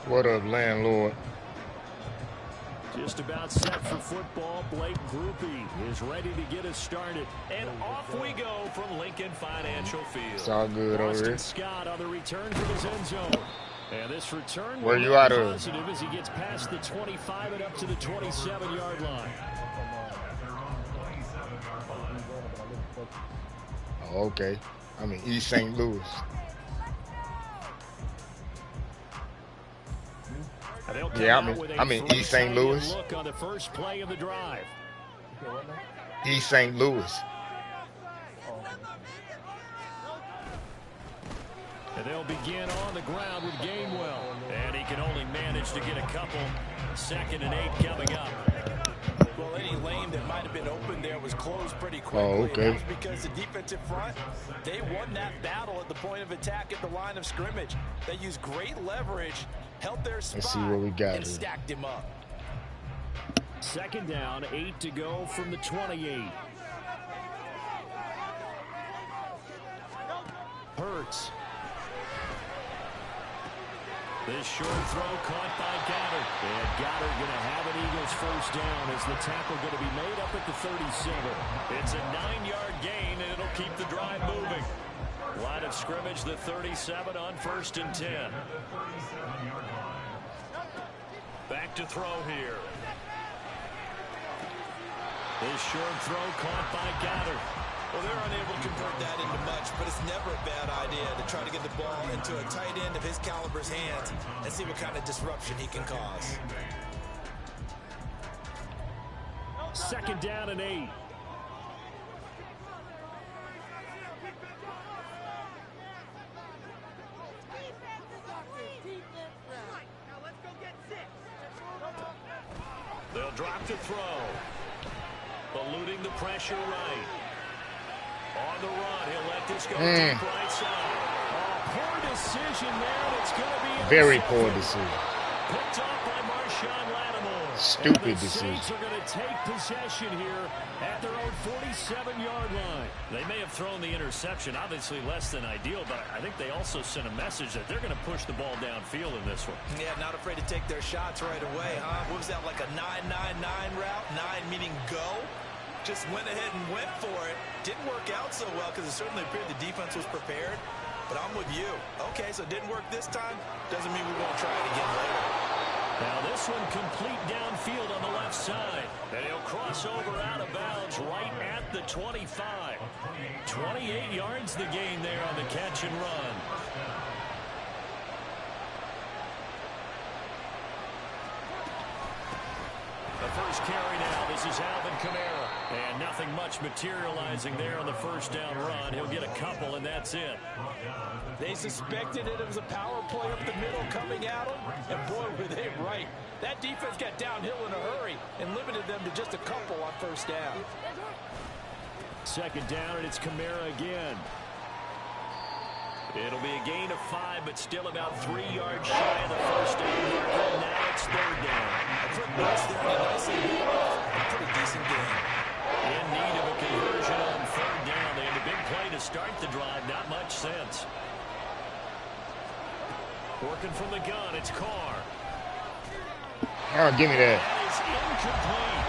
What up, Landlord? Just about set for football. Blake Groupie is ready to get us started. And off we go from Lincoln Financial Field. It's all good over here. Scott on the return from his end zone. And this return where you out of? Positive as he gets past the 25 and up to the 27-yard line. Oh, okay. I'm in East St. Louis. Yeah, I'm in East St. Louis. Look on the first play of the drive. East St. Louis. And they'll begin on the ground with Gainwell. And he can only manage to get a couple. 2nd and 8 coming up. Well, any lane that might have been open there was closed pretty quickly. Oh, okay. And that was because the defensive front, they won that battle at the point of attack at the line of scrimmage. They used great leverage, held their spot, Let's see what we got and here. stacked him up. 2nd down, 8 to go from the 28. Hurts. This short throw caught by Goddard. And Goddard going to have an Eagles first down as the tackle going to be made up at the 37. It's a 9-yard gain, and it'll keep the drive moving. Line of scrimmage, the 37 on 1st and 10. Back to throw here. This short throw caught by Goddard. Well, they're unable to convert that into much, but it's never a bad idea to try to get the ball into a tight end of his caliber's hands and see what kind of disruption he can cause. 2nd down and 8. They'll drop to throw. Eluding the pressure right. On the run, he'll let this go deep right side. Oh, poor decision there. It's going to be very poor decision. Picked off by Marshawn Lattimore. Stupid decision. The Saints are going to take possession here at their own 47-yard line. They may have thrown the interception, obviously less than ideal, but I think they also sent a message that they're going to push the ball downfield in this one. Yeah, not afraid to take their shots right away, huh? What was that, like a 9-9-9 route? 9 meaning go? Just went ahead and went for it. Didn't work out so well because it certainly appeared the defense was prepared. But I'm with you. Okay, so it didn't work this time. Doesn't mean we won't try it again later. Now this one complete downfield on the left side. And he'll cross over out of bounds right at the 25. 28 yards the gain there on the catch and run. The first carry now. This is Alvin Kamara. And nothing much materializing there on the first down run. He'll get a couple, and that's it. They suspected it was a power play up the middle coming at them. And boy, were they right. That defense got downhill in a hurry and limited them to just a couple on first down. 2nd down, and it's Kamara again. It'll be a gain of 5, but still about 3 yards shy of the first down marker. Now it's 3rd down. A quick burst there and a nice a pretty decent game. In need of a conversion on 3rd down. They had a big play to start the drive. Not much sense. Working from the gun, it's Carr. Oh, give me that. That is incomplete.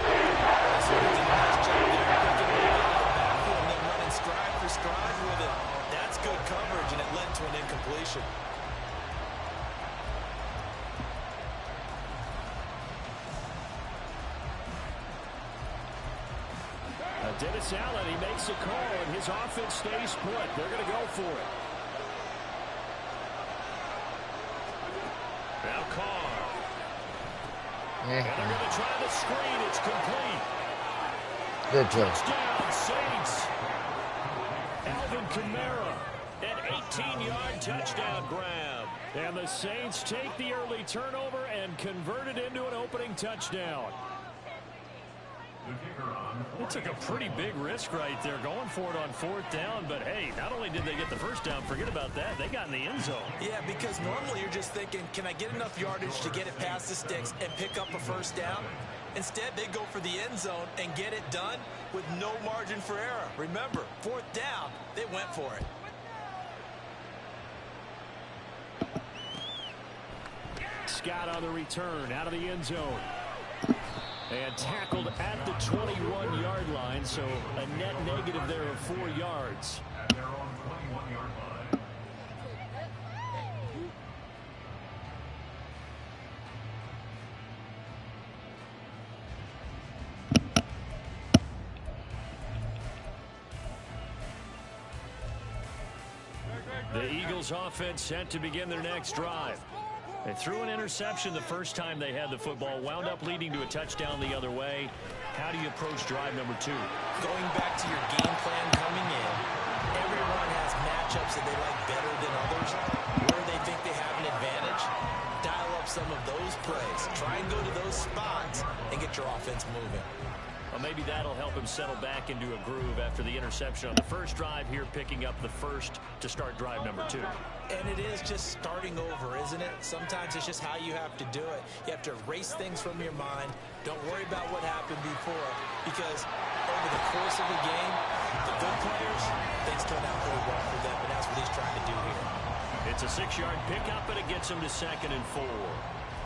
So he did a nice job there, picking it out of the backfield and then running stride for stride with it. That's good coverage, and it led to an incompletion. Dennis Allen, he makes a call, and his offense stays put. They're going to go for it. Now Carr. And they're going to try the screen. It's complete. Good play. Touchdown, Saints. Alvin Kamara, an 18-yard touchdown grab. And the Saints take the early turnover and convert it into an opening touchdown. They took a pretty big risk right there going for it on 4th down, but hey, not only did they get the first down, forget about that, they got in the end zone. Yeah, because normally you're just thinking, can I get enough yardage to get it past the sticks and pick up a first down? Instead, they go for the end zone and get it done with no margin for error. Remember, 4th down, they went for it. Scott on the return out of the end zone. And tackled at the 21-yard line, so a net negative there of 4 yards. The Eagles offense set to begin their next drive. They threw an interception the first time they had the football, wound up leading to a touchdown the other way. How do you approach drive number 2? Going back to your game plan coming in, everyone has matchups that they like better than others. Where they think they have an advantage, dial up some of those plays. Try and go to those spots and get your offense moving. Well, maybe that'll help him settle back into a groove after the interception on the first drive here, picking up the first to start drive number 2. And it is just starting over, isn't it? Sometimes it's just how you have to do it. You have to erase things from your mind. Don't worry about what happened before, because over the course of the game, the good players, things turn out pretty well for them, and that's what he's trying to do here. It's a 6-yard pickup, and it gets him to 2nd and 4.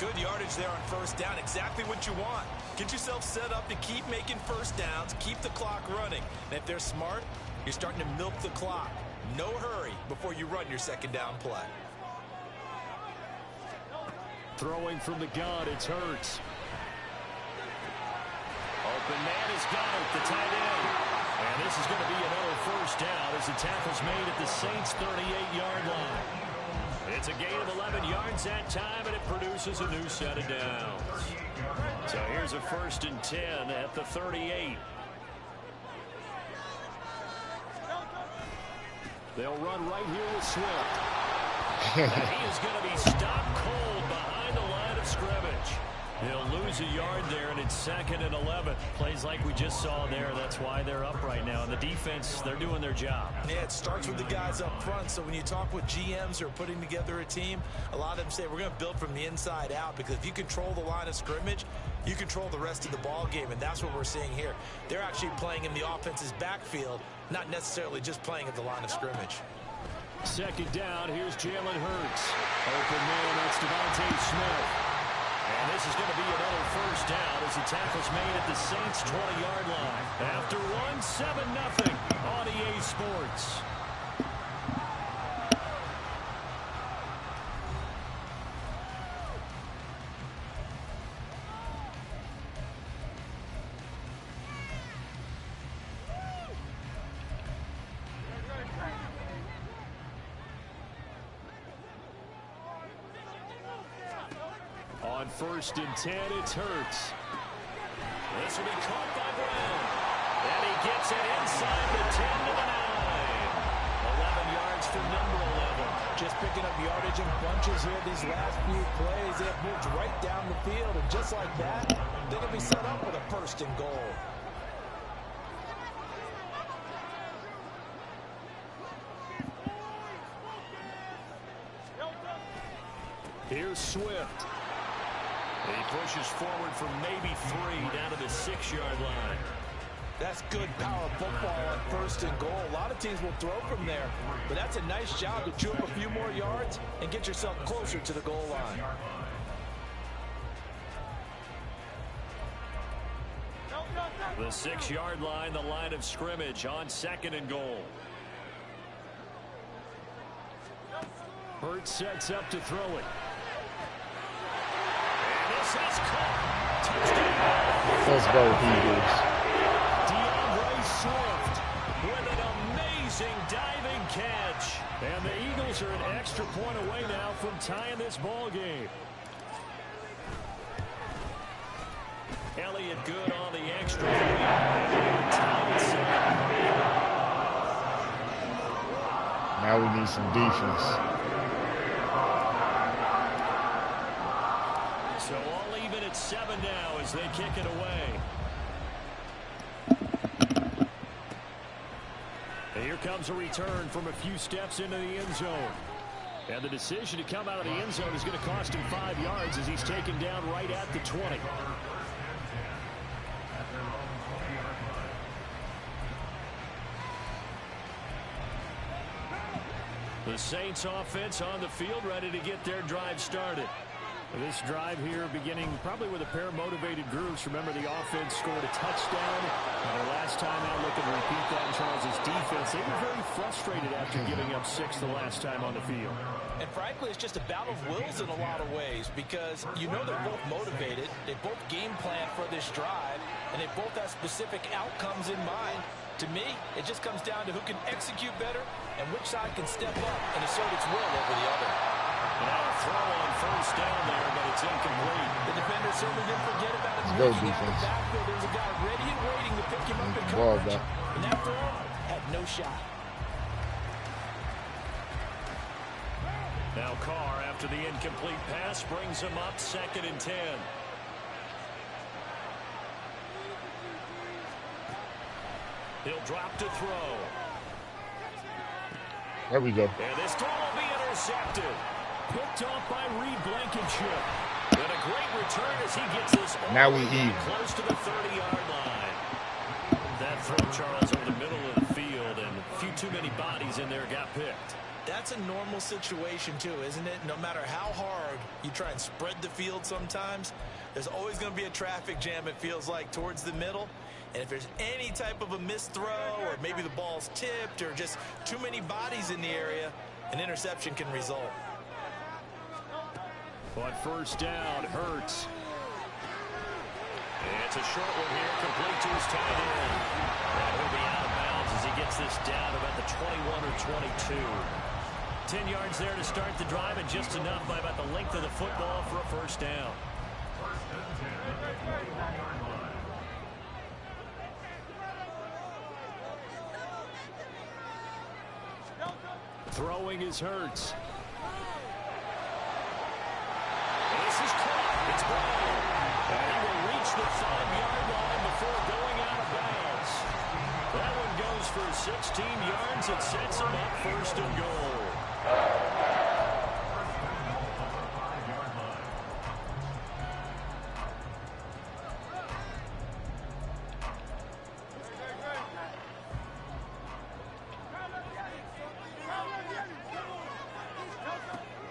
Good yardage there on first down. Exactly what you want. Get yourself set up to keep making first downs, keep the clock running. And if they're smart, you're starting to milk the clock. No hurry before you run your second down play. Throwing from the gun, it's Hurts. Open man has got it, the tight end. And this is going to be another first down as the tackle's made at the Saints' 38-yard line. It's a gain of 11 yards that time, and it produces a new set of downs. So here's a 1st and 10 at the 38. They'll run right here with Swift. And he is going to be stopped cold behind the line of scrimmage. He'll lose a yard there, and it's 2nd and 11. Plays like we just saw there. That's why they're up right now. And the defense, they're doing their job. Yeah, it starts with the guys up front. So when you talk with GMs who are putting together a team, a lot of them say we're going to build from the inside out, because if you control the line of scrimmage, you control the rest of the ball game, and that's what we're seeing here. They're actually playing in the offense's backfield, not necessarily just playing at the line of scrimmage. 2nd down, here's Jalen Hurts. Open man, that's Devontae Smith. And this is going to be another first down as the tackle's made at the Saints' 20-yard line. After one, 7-0 on EA Sports. On 1st and 10, it's Hurts. This will be caught by Brown. And he gets it inside the 10 to the 9. 11 yards for number 11. Just picking up yardage in bunches here these last few plays. They have moved right down the field, and just like that, they're going to be set up with a 1st and goal. Here's Swift. He pushes forward from maybe 3 down to the 6-yard line. That's good power football on 1st and goal. A lot of teams will throw from there, but that's a nice job to chew up a few more yards and get yourself closer to the goal line. The 6-yard line, the line of scrimmage on 2nd and goal. Hurts sets up to throw it. Has caught. Touchdown. Let's go, Eagles. DeAndre Swift with an amazing diving catch. And the Eagles are an extra point away now from tying this ball game. Elliott good on the extra point. Now we need some defense. So all even at 7 now as they kick it away. And here comes a return from a few steps into the end zone. And the decision to come out of the end zone is going to cost him 5 yards as he's taken down right at the 20. The Saints offense on the field ready to get their drive started. This drive here beginning probably with a pair of motivated groups. Remember, the offense scored a touchdown. And their last time out, looking to repeat that in Charles' defense. They were very frustrated after giving up 6 the last time on the field. And frankly, it's just a battle of wills in a lot of ways because you know they're both motivated. They both game plan for this drive, and they both have specific outcomes in mind. To me, it just comes down to who can execute better and which side can step up and assert its will over the other. Now a throw on first down there, but it's incomplete. The defender certainly didn't forget about it. Go defense. There's a guy ready and waiting to pick him up in coverage. And that throw had no shot. Now Carr, after the incomplete pass, brings him up 2nd and 10. He'll drop to throw. There we go. And this throw will be intercepted. Picked off by Reed Blankenship. And a great return as he gets this now we even close to the 30-yard line. That throw, Charles, over the middle of the field, and a few too many bodies in there got picked. That's a normal situation, too, isn't it? No matter how hard you try and spread the field sometimes, there's always going to be a traffic jam, it feels like, towards the middle. And if there's any type of a missed throw or maybe the ball's tipped or just too many bodies in the area, an interception can result. On first down, Hurts. It's a short one here, complete to his tight end. And he'll be out of bounds as he gets this down about the 21 or 22. 10 yards there to start the drive, and just enough by about the length of the football for a first down. Throwing is Hurts. This is caught. It's Brown. And he will reach the 5-yard line before going out of bounds. That one goes for 16 yards. It sets him up 1st and goal.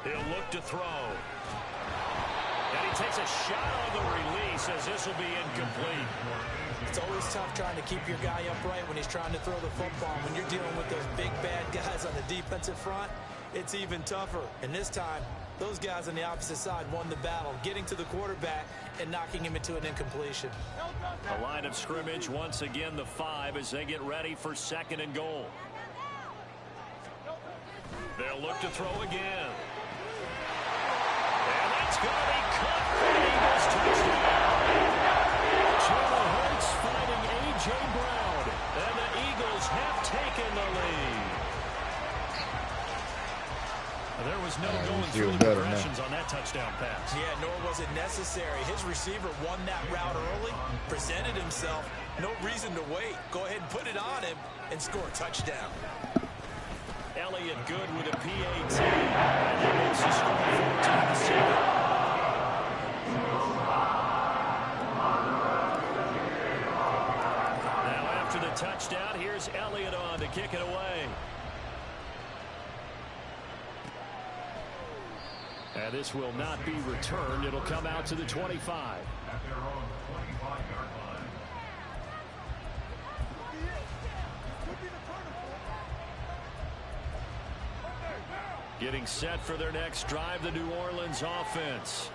He'll look to throw. And he takes a shot on the release as this will be incomplete. It's always tough trying to keep your guy upright when he's trying to throw the football. When you're dealing with those big, bad guys on the defensive front, it's even tougher. And this time, those guys on the opposite side won the battle, getting to the quarterback and knocking him into an incompletion. The line of scrimmage, once again, the 5 as they get ready for 2nd and goal. They'll look to throw again. And that's going to be caught for the Eagles touchdown. Jalen Hurts finding A.J. Brown. And the Eagles have taken the lead. There was no going through the progressions on that touchdown pass. Yeah, nor was it necessary. His receiver won that route early, presented himself. No reason to wait. Go ahead and put it on him and score a touchdown. Elliott good with a PAT. And that makes the score 14-7. Now after the touchdown, here's Elliott on to kick it away. And this will not be returned. It'll come out to the 25. Getting set for their next drive, the New Orleans offense.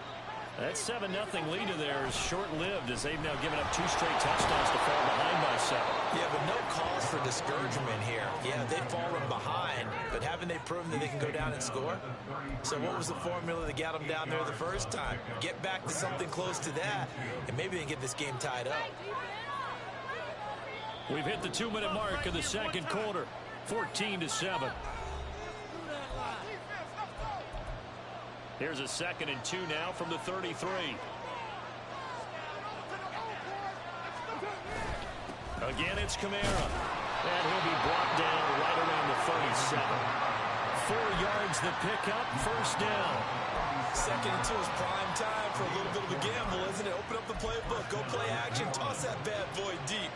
That 7-0 lead of theirs short-lived as they've now given up 2 straight touchdowns to fall behind by 7. Yeah, but no cause for discouragement here. Yeah, they've fallen behind, but haven't they proven that they can go down and score? So what was the formula that got them down there the first time? Get back to something close to that, and maybe they can get this game tied up. We've hit the 2-minute mark of the second quarter, 14-7. Here's a 2nd and 2 now from the 33. Again, it's Kamara. And he'll be brought down right around the 37. 4 yards the pickup, first down. 2nd and 2 is prime time for a little bit of a gamble, isn't it? Open up the playbook, go play action, toss that bad boy deep.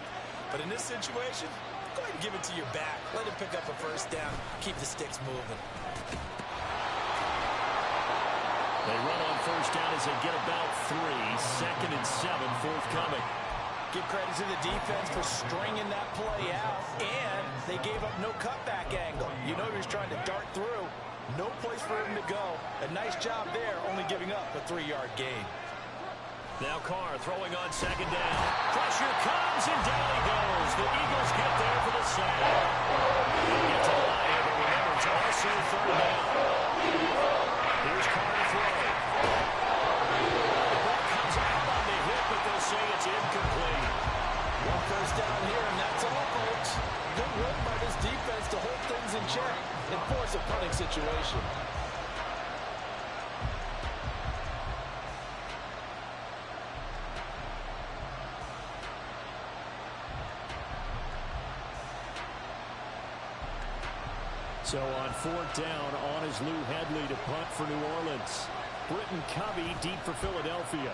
But in this situation, go ahead and give it to your back. Let him pick up a first down, keep the sticks moving. They run on 1st first down as they get about 3. 2nd and 7 forthcoming. Give credit to the defense for stringing that play out, and they gave up no cutback angle. You know he was trying to dart through. No place for him to go. A nice job there, only giving up a 3-yard gain. Now Carr throwing on 2nd down. Pressure comes, and down he goes. The Eagles get there for the sack. They get to the line, but remember, it's also 3rd down. Here's Carr to throw. The ball comes out on the hit, but they'll say it's incomplete. One first down here, and that's all, folks. Good work by this defense to hold things in check and force a punting situation. So on 4th down, on is Lou Hedley to punt for New Orleans. Britton Covey deep for Philadelphia.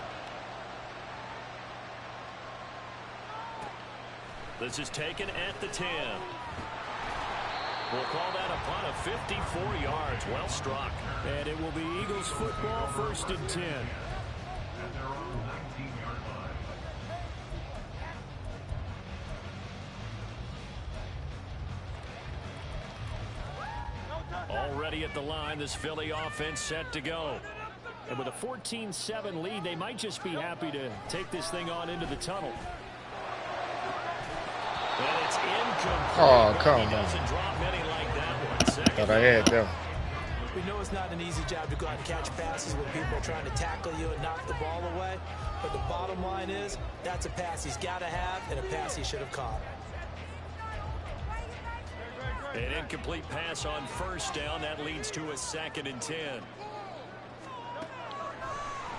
This is taken at the 10. We'll call that a punt of 54 yards. Well struck. And it will be Eagles football, 1st and 10. Already at the line, this Philly offense set to go. And with a 14-7 lead, they might just be happy to take this thing on into the tunnel. And it's incomplete. Oh, come on. He doesn't drop many like that one. Thought I had them. We know it's not an easy job to go out and catch passes when people are trying to tackle you and knock the ball away. But the bottom line is, that's a pass he's got to have and a pass he should have caught. An incomplete pass on 1st down. That leads to a 2nd and 10.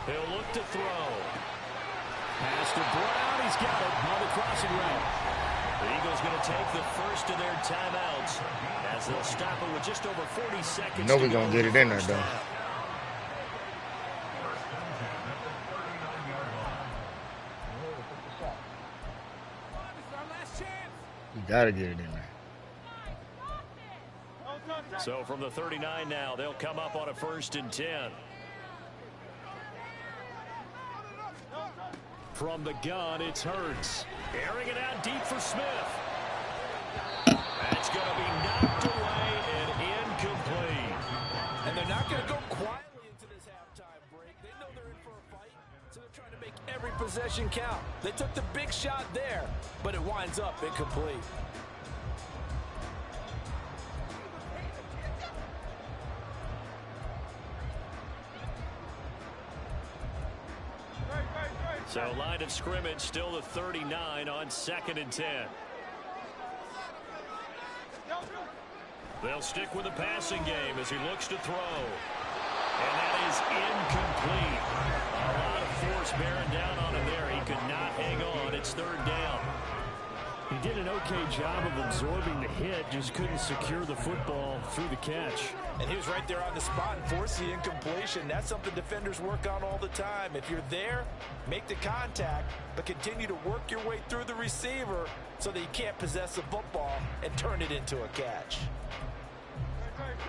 He'll look to throw. Pass to Brown. He's got it on the crossing route. The Eagles going to take the first of their timeouts as they'll stop it with just over 40 seconds. No, we're going to get it in there, though. You got to get it in there. So from the 39 now, they'll come up on a 1st and 10. From the gun, it's Hurts. Airing it out deep for Smith. That's going to be knocked away and incomplete. And they're not going to go quietly into this halftime break. They know they're in for a fight, so they're trying to make every possession count. They took the big shot there, but it winds up incomplete. So line of scrimmage still the 39 on 2nd and 10. They'll stick with the passing game as he looks to throw. And that is incomplete. A lot of force bearing down on him there. He could not hang on. It's 3rd down. He did an okay job of absorbing the hit, just couldn't secure the football through the catch. And he was right there on the spot and forced the incompletion. That's something defenders work on all the time. If you're there, make the contact, but continue to work your way through the receiver so that you can't possess the football and turn it into a catch.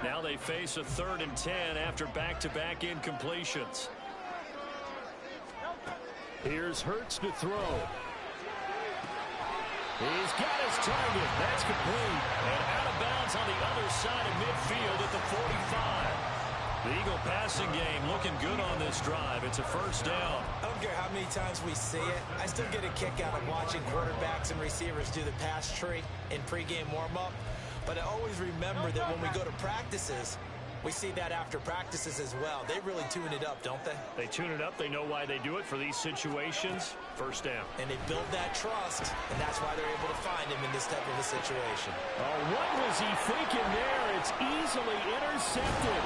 Now they face a 3rd and 10 after back-to-back incompletions. Here's Hurts to throw. He's got his target. That's complete. And out of bounds on the other side of midfield at the 45. The Eagle passing game looking good on this drive. It's a 1st down. I don't care how many times we see it. I still get a kick out of watching quarterbacks and receivers do the pass tree in pregame warm-up. But I always remember that when we go to practices, we see that after practices as well. They really tune it up, don't they? They tune it up. They know why they do it for these situations. 1st down. And they build that trust, and that's why they're able to find him in this type of a situation. Oh, what was he thinking there? It's easily intercepted.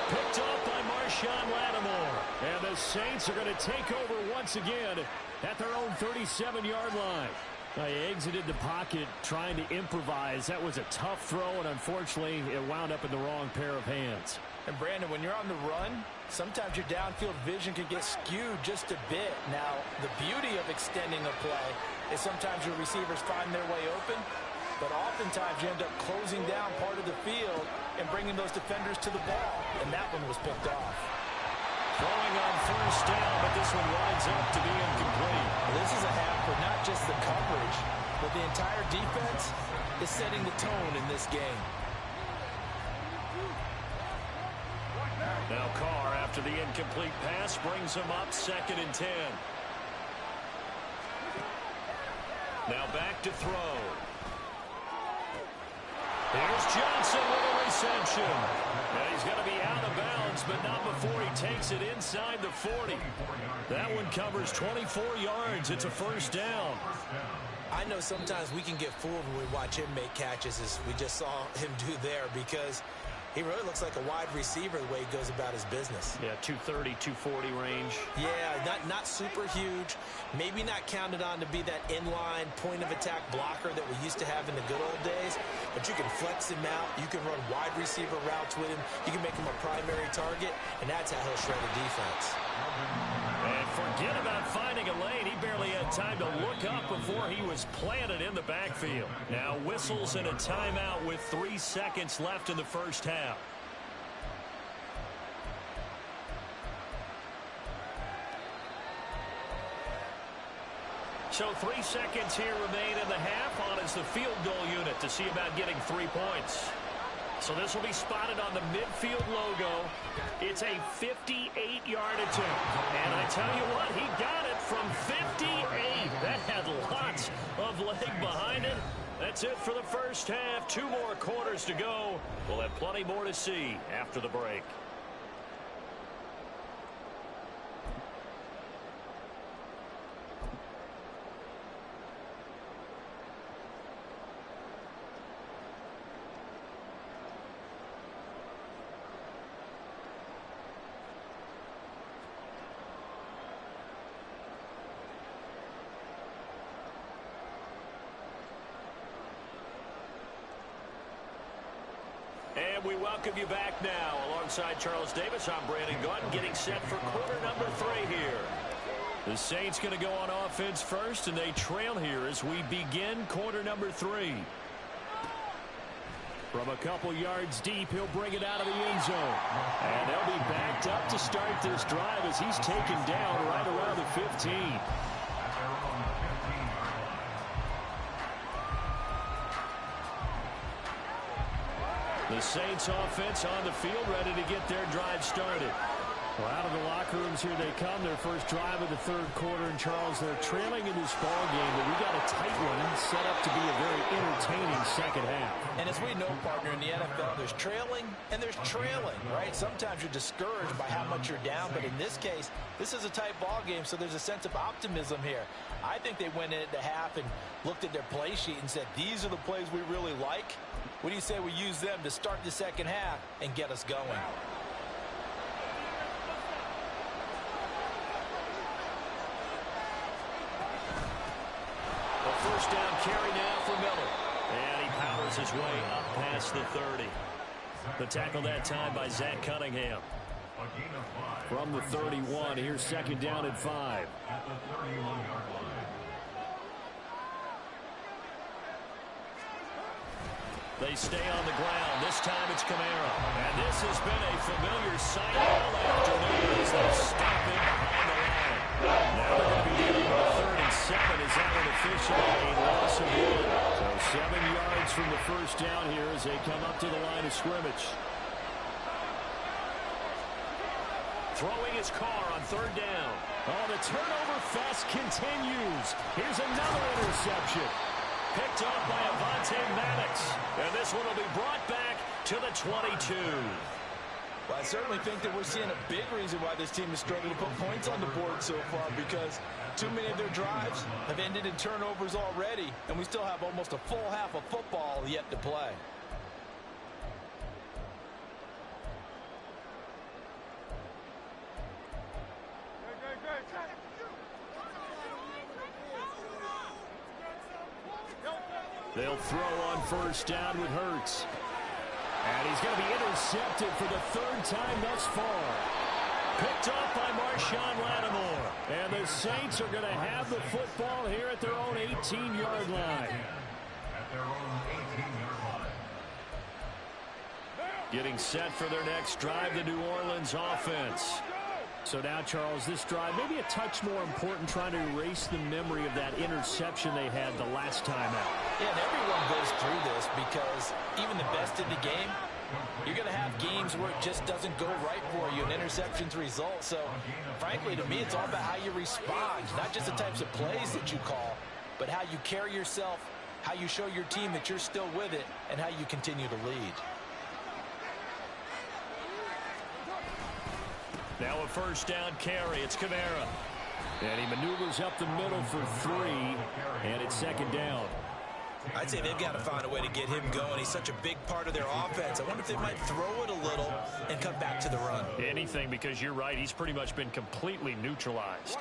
Picked off by Marshawn Lattimore. And the Saints are going to take over once again at their own 37-yard line. He exited the pocket trying to improvise. That was a tough throw, and unfortunately, it wound up in the wrong pair of hands. And Brandon, when you're on the run, sometimes your downfield vision can get skewed just a bit. Now, the beauty of extending a play is sometimes your receivers find their way open, but oftentimes you end up closing down part of the field and bringing those defenders to the ball, and that one was picked off. Throwing on first down, but this one winds up to be incomplete. Well, this is a half for not just the coverage, but the entire defense is setting the tone in this game. Now Carr, after the incomplete pass, brings him up 2nd and 10. Now back to throw. Here's Johnson with a reception. And he's going to be out of bounds, but not before he takes it inside the 40. That one covers 24 yards. It's a first down. I know sometimes we can get fooled when we watch him make catches, as we just saw him do there, because he really looks like a wide receiver the way he goes about his business. Yeah, 230, 240 range. Yeah, not super huge. Maybe not counted on to be that inline point-of-attack blocker that we used to have in the good old days. But you can flex him out. You can run wide receiver routes with him. You can make him a primary target, and that's how he'll shred a defense. And forget about finding a lane. He barely had time to look up before he was planted in the backfield. Now whistles and a timeout with 3 seconds left in the first half. So 3 seconds here remain in the half. On is the field goal unit to see about getting 3 points. So this will be spotted on the midfield logo. It's a 58-yard attempt. And I tell you what, he got it from 58. That had lots of leg behind it. That's it for the first half. 2 more quarters to go. We'll have plenty more to see after the break. And we welcome you back now. Alongside Charles Davis, I'm Brandon Gaudin, getting set for quarter number 3 here. The Saints going to go on offense first, and they trail here as we begin quarter number 3. From a couple yards deep, he'll bring it out of the end zone. And they'll be backed up to start this drive as he's taken down right around the 15. The Saints offense on the field, ready to get their drive started. Well, out of the locker rooms here they come. Their first drive of the 3rd quarter. And Charles, they're trailing in this ball game, but we got a tight one set up to be a very entertaining second half. And as we know, partner, in the NFL, there's trailing and there's trailing, right? Sometimes you're discouraged by how much you're down, but in this case, this is a tight ball game, so there's a sense of optimism here. I think they went into half and looked at their play sheet and said, these are the plays we really like. What do you say we use them to start the second half and get us going? A first down carry now for Miller. And he powers his way up past the 30. The tackle that time by Zach Cunningham. From the 31, here's 2nd down and 5. They stay on the ground. This time it's Kamara. And this has been a familiar sight all afternoon as they stop him behind the line. Now they're going to be dealing with a 3rd and 7 as that one officially a loss of 1. So 7 yards from the first down here as they come up to the line of scrimmage. Throwing his car on 3rd down. Oh, the turnover fest continues. Here's another interception. Picked off by Avonte Maddox. And this one will be brought back to the 22. Well, I certainly think that we're seeing a big reason why this team is struggling to put points on the board so far, because too many of their drives have ended in turnovers already, and we still have almost a full half of football yet to play. They'll throw on first down with Hurts. And he's going to be intercepted for the 3rd time thus far. Picked off by Marshawn Lattimore. And the Saints are going to have the football here at their own 18-yard line. Getting set for their next drive, the New Orleans offense. So now, Charles, this drive maybe a touch more important, trying to erase the memory of that interception they had the last time out. Yeah, and everyone goes through this because even the best in the game, you're going to have games where it just doesn't go right for you, and interceptions result. So, frankly, to me, it's all about how you respond, not just the types of plays that you call, but how you carry yourself, how you show your team that you're still with it, and how you continue to lead. Now a first down carry. It's Kamara. And he maneuvers up the middle for 3, and it's second down. I'd say they've got to find a way to get him going. He's such a big part of their offense. I wonder if they might throw it a little and come back to the run. Anything, because you're right. He's pretty much been completely neutralized.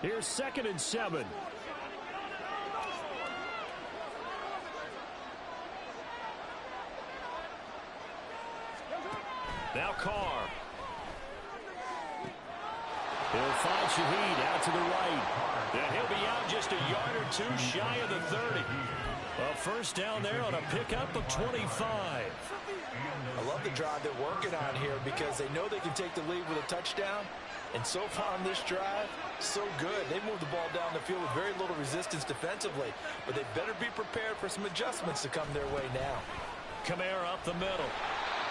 Here's 2nd and 7. Now Carr. He'll find Shaheed out to the right. And he'll be out just a yard or 2 shy of the 30. A first down there on a pickup of 25. I love the drive they're working on here because they know they can take the lead with a touchdown. And so far on this drive, so good. They moved the ball down the field with very little resistance defensively. But they better be prepared for some adjustments to come their way now. Kamara up the middle.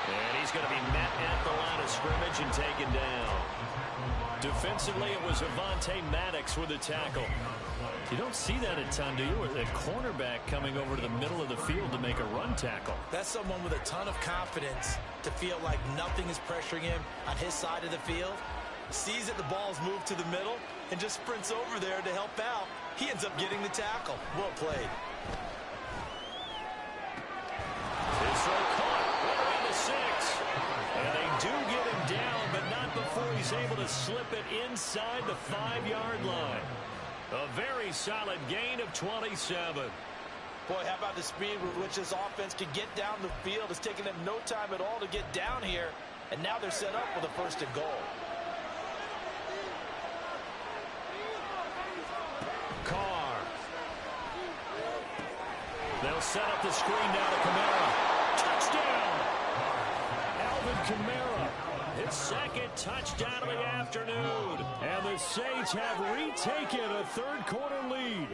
And he's going to be met at the line of scrimmage and taken down. Defensively, it was Avonte Maddox with a tackle. You don't see that a ton, do you? With a cornerback coming over to the middle of the field to make a run tackle. That's someone with a ton of confidence to feel like nothing is pressuring him on his side of the field. Sees that the ball's moved to the middle and just sprints over there to help out. He ends up getting the tackle. Well played. His throw caught around the 6. And they do get him down, but not before he's able to slip it inside the 5-yard line. A very solid gain of 27. Boy, how about the speed with which this offense can get down the field? It's taken them no time at all to get down here, and now they're set up with a 1st and goal. Carr. They'll set up the screen down to Kamara. Touchdown! Alvin Kamara. His 2nd touchdown of the afternoon. And the Saints have retaken a 3rd-quarter lead.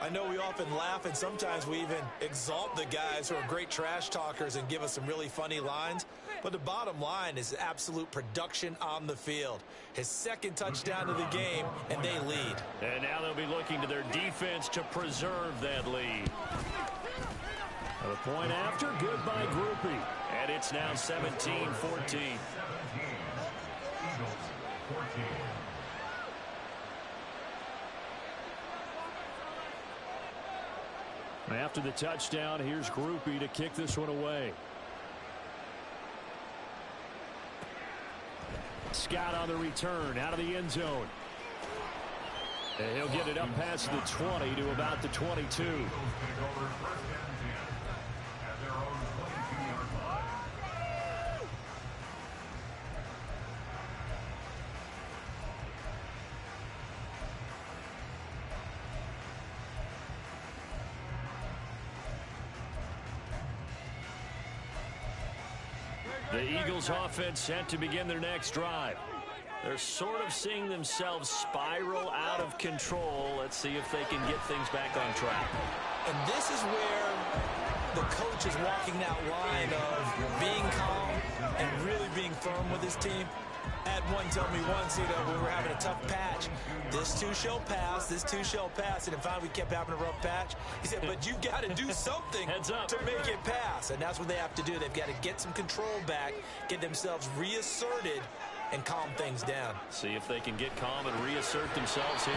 I know we often laugh, and sometimes we even exalt the guys who are great trash talkers and give us some really funny lines. But the bottom line is absolute production on the field. His 2nd touchdown of the game, and they lead. And now they'll be looking to their defense to preserve that lead. A point after, good by Groupie. And it's now 17-14. After the touchdown, here's Groupie to kick this one away. Scott on the return, out of the end zone. And he'll get it up past the 20 to about the 22. The Eagles offense set to begin their next drive. They're sort of seeing themselves spiral out of control. Let's see if they can get things back on track. And this is where the coach is walking that line of being calm and really being firm with his team. I had one tell me once, you know, we were having a tough patch. This too shall pass, this too shall pass. And finally we kept having a rough patch. He said, but you've got to do something to make it pass. And that's what they have to do. They've got to get some control back, get themselves reasserted, and calm things down. See if they can get calm and reassert themselves here.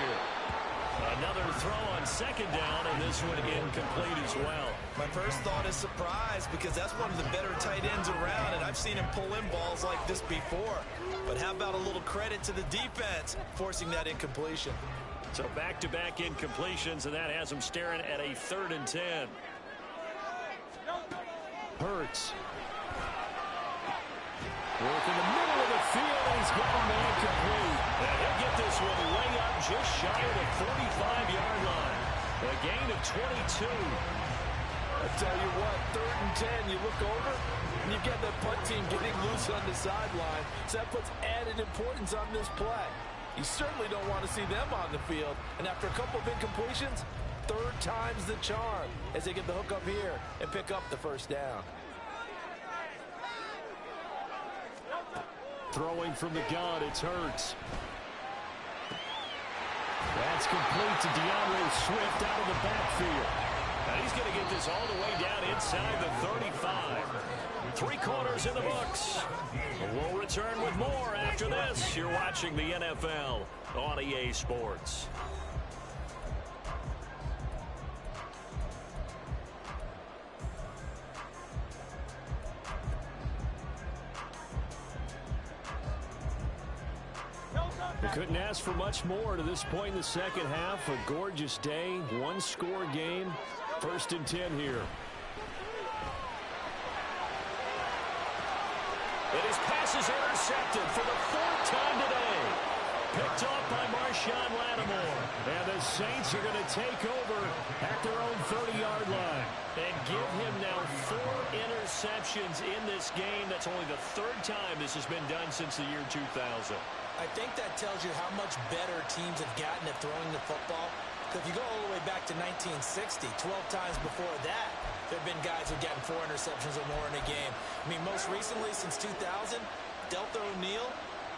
Another throw on 2nd down, and this one incomplete as well. My first thought is surprise, because that's one of the better tight ends around, and I've seen him pull in balls like this before. But how about a little credit to the defense forcing that incompletion? So back-to-back incompletions, and that has them staring at a 3rd and 10. Hurts. Work in the middle of the field, and he's got a man complete. And he'll get this one way up just shy of the 45-yard line. A gain of 22. I tell you what, 3rd and 10, you look over, And you've got that punt team getting loose on the sideline, so that puts added importance on this play. You certainly don't want to see them on the field. And after a couple of incompletions, third time's the charm as they get the hook up here and pick up the first down. Throwing from the gun, it's Hurts. That's complete to DeAndre Swift out of the backfield. And he's going to get this all the way down inside the 35. 3 quarters in the books. We'll return with more after this. You're watching the NFL on EA Sports. We couldn't ask for much more to this point in the second half. A gorgeous day, one-score game. 1st and 10 here. And his pass is intercepted for the 4th time today. Picked off by Marshawn Lattimore. And the Saints are going to take over at their own 30-yard line. And give him now 4 interceptions in this game. That's only the 3rd time this has been done since the year 2000. I think that tells you how much better teams have gotten at throwing the football. Because if you go all the way back to 1960, 12 times before that, there have been guys who have gotten 4 interceptions or more in a game. I mean, most recently, since 2000, Deltha O'Neal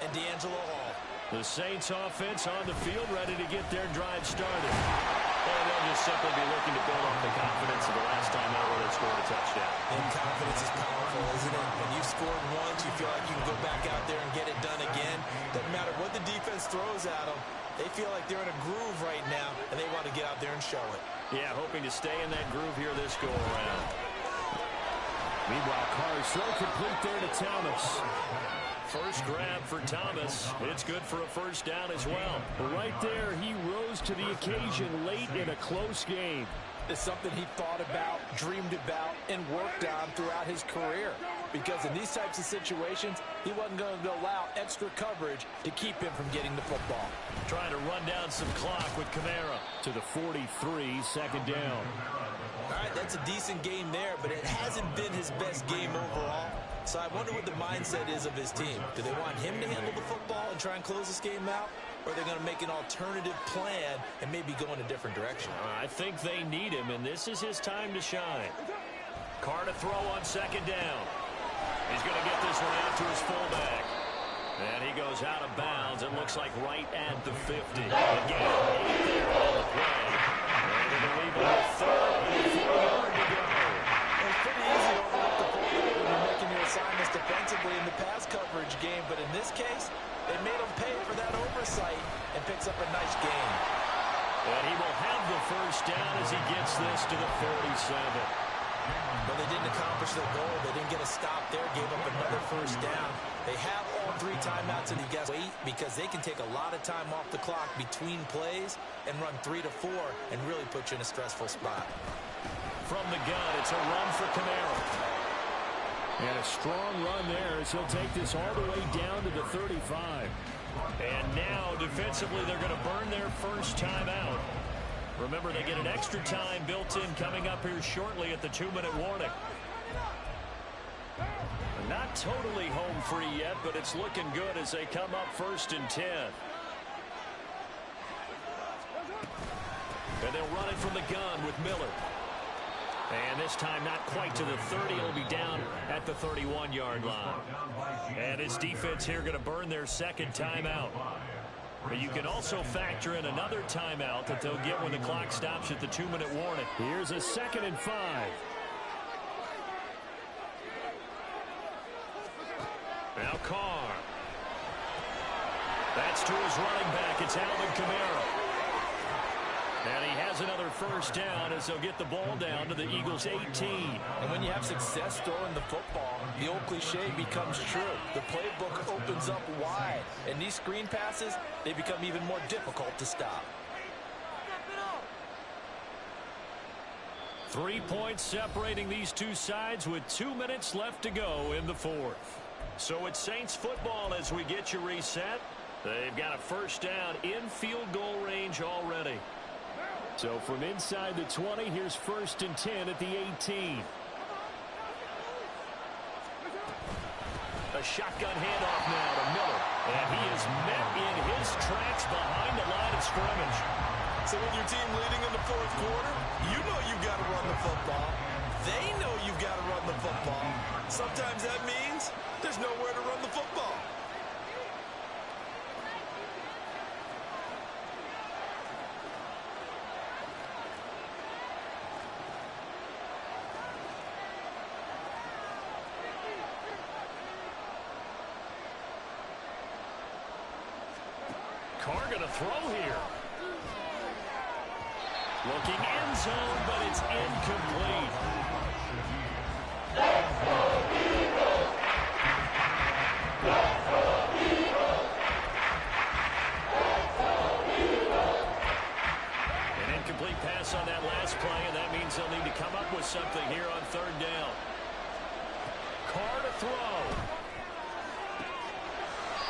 and D'Angelo Hall. The Saints offense on the field, ready to get their drive started. And they'll just simply be looking to build off the confidence of the last time out where they scored a touchdown. And confidence is powerful, isn't it? When you've scored once, you feel like you can go back out there and get it done again. Doesn't matter what the defense throws at them. They feel like they're in a groove right now, and they want to get out there and show it. Yeah, hoping to stay in that groove here this go-around. Meanwhile, Carr's throw complete there to Thomas. First grab for Thomas. It's good for a first down as well. Right there, he rose to the occasion late in a close game. It's something he thought about, dreamed about, and worked on throughout his career. Because in these types of situations, he wasn't going to allow extra coverage to keep him from getting the football. Trying to run down some clock with Kamara. To the 43, 2nd down. All right, that's a decent game there, but it hasn't been his best game overall. So I wonder what the mindset is of his team. Do they want him to handle the football and try and close this game out? Or are they going to make an alternative plan and maybe go in a different direction? I think they need him, and this is his time to shine. Carr to throw on 2nd down. He's going to get this one out to his fullback. And he goes out of bounds. It looks like right at the 50. Again, 8 there on the play. And it'll leave him with 3rd and 4 yard to go. It's pretty easy to overlook the fullback when you're making your assignments defensively in the pass coverage game. But in this case, they made him pay for that oversight and picks up a nice gain. And he will have the first down as he gets this to the 47. But they didn't accomplish their goal. They didn't get a stop there, gave up another first down. They have all 3 timeouts, and you guys wait because they can take a lot of time off the clock between plays and run 3 to 4 and really put you in a stressful spot. From the gun, it's a run for Kamara. And a strong run there as he'll take this all the way down to the 35. And now, defensively, they're going to burn their first timeout. Remember, they get an extra time built in coming up here shortly at the 2-minute warning. Not totally home free yet, but it's looking good as they come up 1st and 10. And they'll run it from the gun with Miller. And this time not quite to the 30. It'll be down at the 31-yard line. And his defense here going to burn their 2nd timeout. But you can also factor in another timeout that they'll get when the clock stops at the 2-minute warning. Here's a 2nd and 5. Now Carr. That's to his running back. It's Alvin Kamara. And he has another first down as they'll get the ball down to the Eagles' 18. And when you have success throwing the football, the old cliche becomes true. The playbook opens up wide. And these screen passes, they become even more difficult to stop. 3 points separating these two sides with 2 minutes left to go in the 4th. So it's Saints football as we get you reset. They've got a first down in field goal range already. So from inside the 20, here's 1st and 10 at the 18. a shotgun handoff now to Miller. And he is met in his tracks behind the line of scrimmage. So with your team leading in the fourth quarter, you know you've got to run the football. They know you've got to run the football. Sometimes that means there's nowhere to run the football. Carr going to throw here. Looking end zone, but it's incomplete. An incomplete pass on that last play, and that means they'll need to come up with something here on third down. Carr to throw.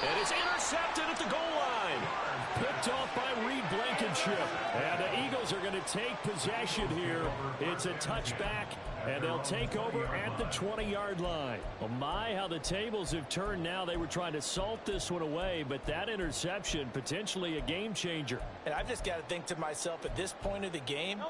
And it's intercepted at the goal line. Picked off by Reed Blankenship. And the Eagles are going to take possession here. It's a touchback, and they'll take over at the 20-yard line. Oh, my, how the tables have turned now. They were trying to salt this one away, but that interception, potentially a game changer. And I've just got to think to myself, at this point of the game,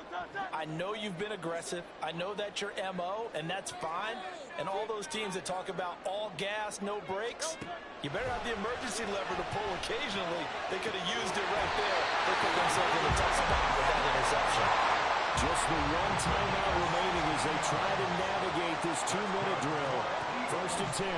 I know you've been aggressive. I know that's your MO, and that's fine. And all those teams that talk about all gas, no brakes, you better have the emergency lever to pull occasionally. They could have used it right there. They put themselves in a tough spot with that interception. Just the one timeout remaining as they try to navigate this 2-minute drill. First and 10.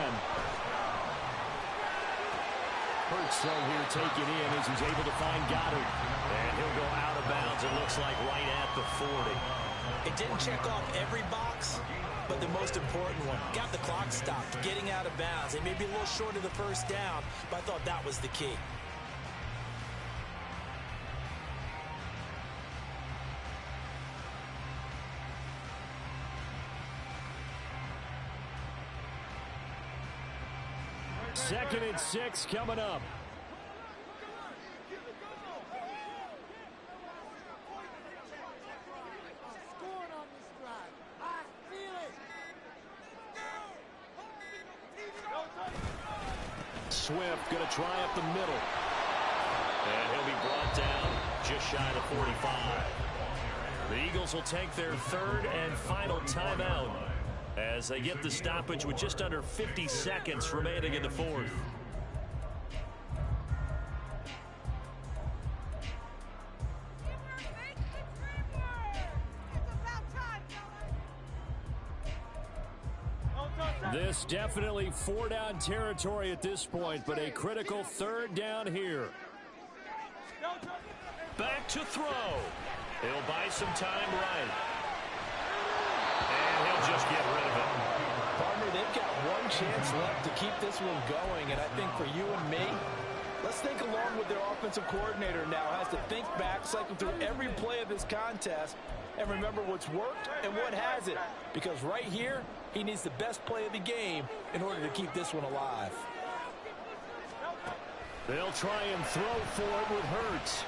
Hurts throw here taken in as he's able to find Goddard. And he'll go out of bounds, it looks like, right at the 40. It didn't check off every box, but the most important one. Got the clock stopped, getting out of bounds. They may be a little short of the first down, but I thought that was the key. Second and 6 coming up. Swift going to try up the middle. And he'll be brought down just shy of 45. The Eagles will take their third and final timeout as they get the stoppage with just under 50 seconds remaining in the fourth. This definitely 4-down territory at this point, but a critical third down here. Back to throw. He'll buy some time right. And he'll just get rid of it. Partner, they've got one chance left to keep this one going, and I think for you and me, let's think along with their offensive coordinator now. Has to think back, cycle through every play of this contest, and remember what's worked and what hasn't. Because right here, he needs the best play of the game in order to keep this one alive. They'll try and throw for it with Hurts.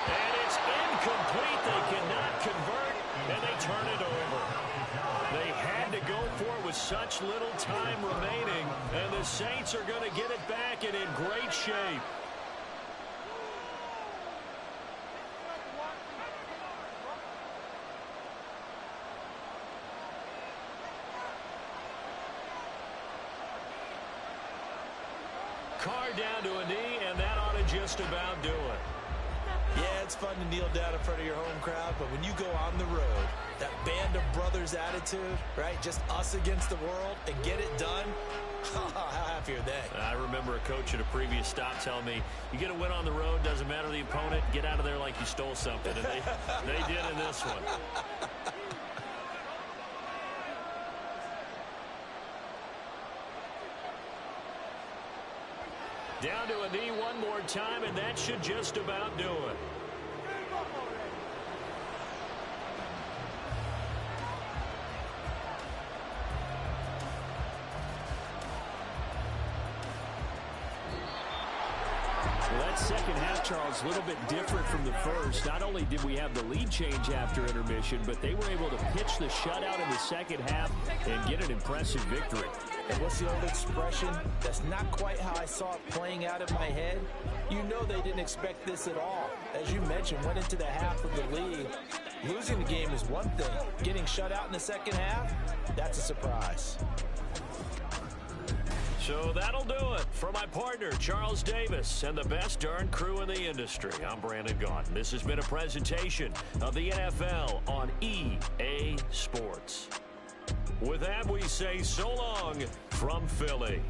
And it's incomplete. They cannot convert, and they turn it over. They had to go for it with such little time remaining, and the Saints are going to get it back and in great shape. Carr down to a knee, and that ought to just about do it. Yeah, it's fun to kneel down in front of your home crowd, but when you go on the road, that band of brothers attitude, right? Just us against the world and get it done. How happy are they? I remember a coach at a previous stop telling me, you get a win on the road, doesn't matter the opponent, get out of there like you stole something. And they did in this one. Down to a knee one more time, and that should just about do it. Well, that second half, Charles, a little bit different from the first. Not only did we have the lead change after intermission, but they were able to pitch the shutout in the second half and get an impressive victory. And what's the old expression? That's not quite how I saw it playing out in my head. You know they didn't expect this at all. As you mentioned, went into the half of the lead. Losing the game is one thing. Getting shut out in the second half, that's a surprise. So that'll do it for my partner, Charles Davis, and the best darn crew in the industry. I'm Brandon Gaudin. This has been a presentation of the NFL on EA Sports. With that, we say so long from Philly.